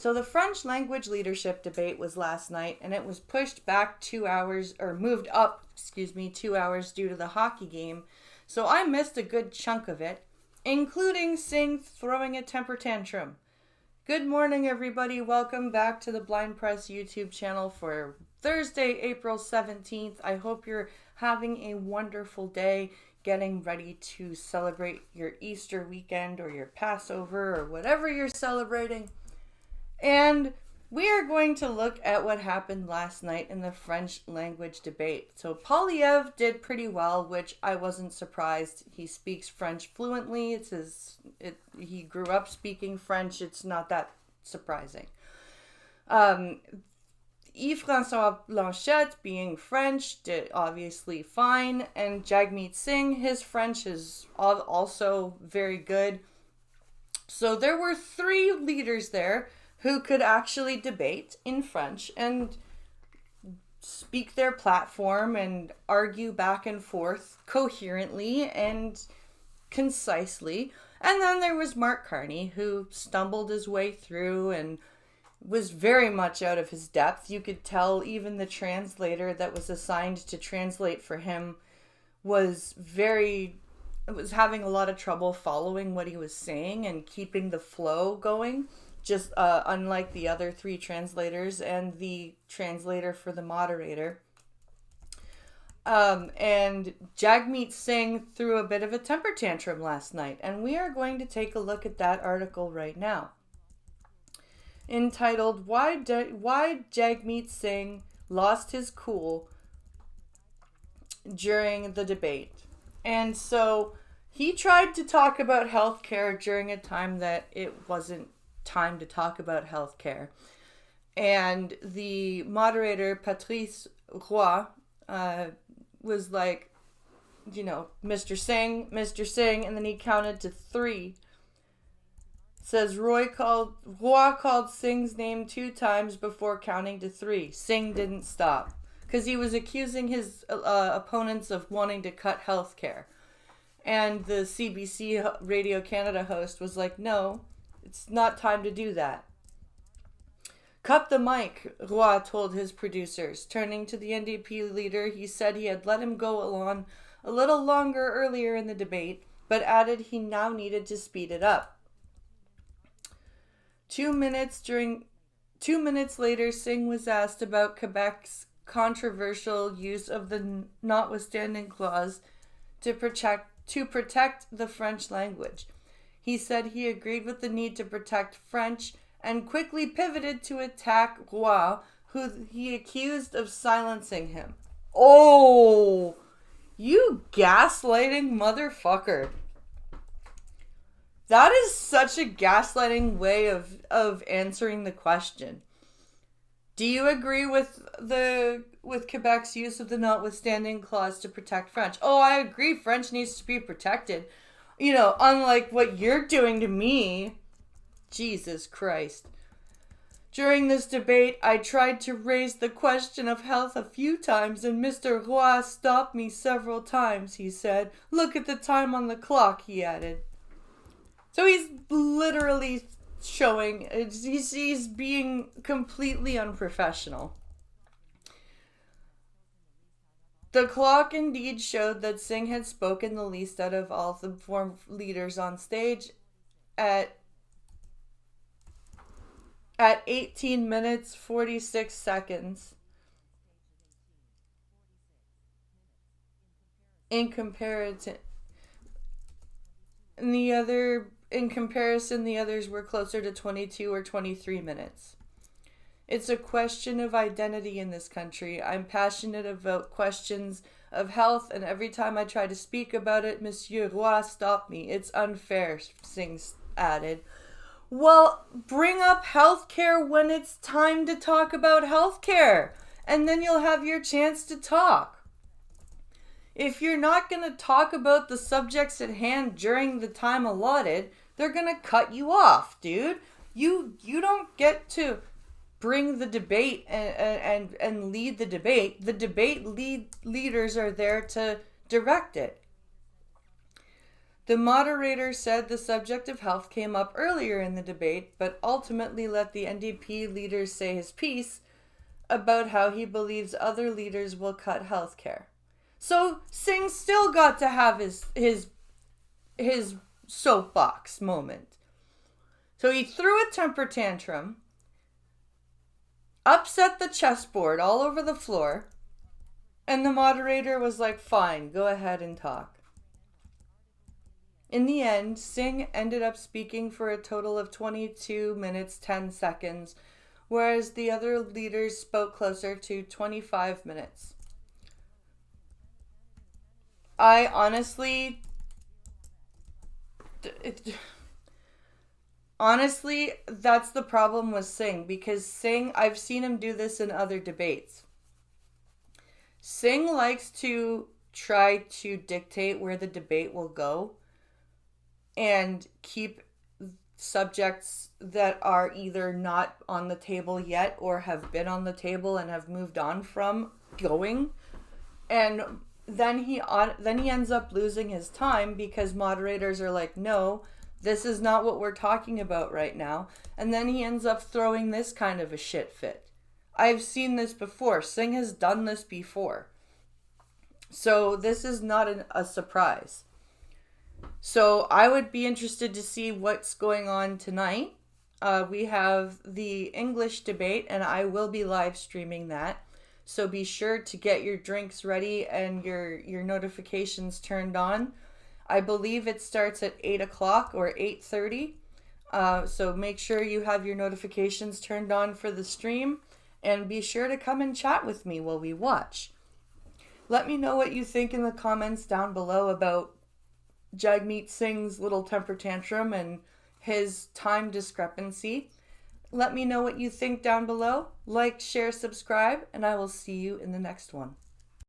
So the French language leadership debate was last night, and it was pushed back 2 hours, or moved up, 2 hours due to the hockey game. So I missed a good chunk of it, including Singh throwing a temper tantrum. Good morning, everybody. Welcome back to the Blind Press YouTube channel for Thursday, April 17th. I hope you're having a wonderful day, getting ready to celebrate your Easter weekend or your Passover or whatever you're celebrating. And we are going to look at what happened last night in the French language debate. So Polyev did pretty well, which I wasn't surprised. He speaks French fluently. He grew up speaking French. It's not that surprising. Yves-François Blanchet, being French, did obviously fine. And Jagmeet Singh, his French is also very good. So there were three leaders there who could actually debate in French and speak their platform and argue back and forth coherently and concisely. And then there was Mark Carney, who stumbled his way through and was very much out of his depth. You could tell even the translator that was assigned to translate for him was having a lot of trouble following what he was saying and keeping the flow going. Just unlike the other three translators and the translator for the moderator. And Jagmeet Singh threw a bit of a temper tantrum last night, and we are going to take a look at that article right now. Entitled, Why Jagmeet Singh Lost His Cool During the Debate. And so he tried to talk about healthcare during a time that it wasn't time to talk about healthcare. And the moderator, Patrice Roy, was like, Mr. Singh, and then he counted to three. Says Roy called Singh's name 2 times before counting to 3. Singh didn't stop because he was accusing his opponents of wanting to cut healthcare. And the CBC Radio Canada host was like, no, it's not time to do that. Cut the mic, Roy told his producers. Turning to the NDP leader, he said he had let him go on a little longer earlier in the debate, but added he now needed to speed it up. 2 minutes later, Singh was asked about Quebec's controversial use of the notwithstanding clause to protect the French language. He said he agreed with the need to protect French and quickly pivoted to attack Roy, who he accused of silencing him. Oh, you gaslighting motherfucker. That is such a gaslighting way of answering the question. Do you agree with Quebec's use of the notwithstanding clause to protect French? Oh, I agree. French needs to be protected. Unlike what you're doing to me. Jesus Christ. During this debate, I tried to raise the question of health a few times, and Mr. Roy stopped me several times, he said. Look at the time on the clock, he added. So he's literally showing, he's being completely unprofessional. The clock indeed showed that Singh had spoken the least out of all the four leaders on stage at 18 minutes 46 seconds. In comparison, the others were closer to 22 or 23 minutes. It's a question of identity in this country. I'm passionate about questions of health, and every time I try to speak about it, Monsieur Roy stopped me. It's unfair, Singh added. Well, bring up healthcare when it's time to talk about healthcare, and then you'll have your chance to talk. If you're not going to talk about the subjects at hand during the time allotted, they're going to cut you off, dude. You don't get to bring the debate and lead the debate. The leaders are there to direct it. The moderator said the subject of health came up earlier in the debate, but ultimately let the NDP leader say his piece about how he believes other leaders will cut health care. So Singh still got to have his soapbox moment. So he threw a temper tantrum, upset the chessboard all over the floor, and the moderator was like, fine, go ahead and talk. In the end, Singh ended up speaking for a total of 22 minutes 10 seconds, whereas the other leaders spoke closer to 25 minutes. I honestly, that's the problem with Singh, because Singh, I've seen him do this in other debates. Singh likes to try to dictate where the debate will go and keep subjects that are either not on the table yet or have been on the table and have moved on from going. And then he ends up losing his time because moderators are like, no, this is not what we're talking about right now. And then he ends up throwing this kind of a shit fit. I've seen this before. Singh has done this before. So this is not a surprise. So I would be interested to see what's going on tonight. We have the English debate, and I will be live streaming that. So be sure to get your drinks ready and your notifications turned on. I believe it starts at 8 o'clock or 8:30. So make sure you have your notifications turned on for the stream. And be sure to come and chat with me while we watch. Let me know what you think in the comments down below about Jagmeet Singh's little temper tantrum and his time discrepancy. Let me know what you think down below. Like, share, subscribe, and I will see you in the next one.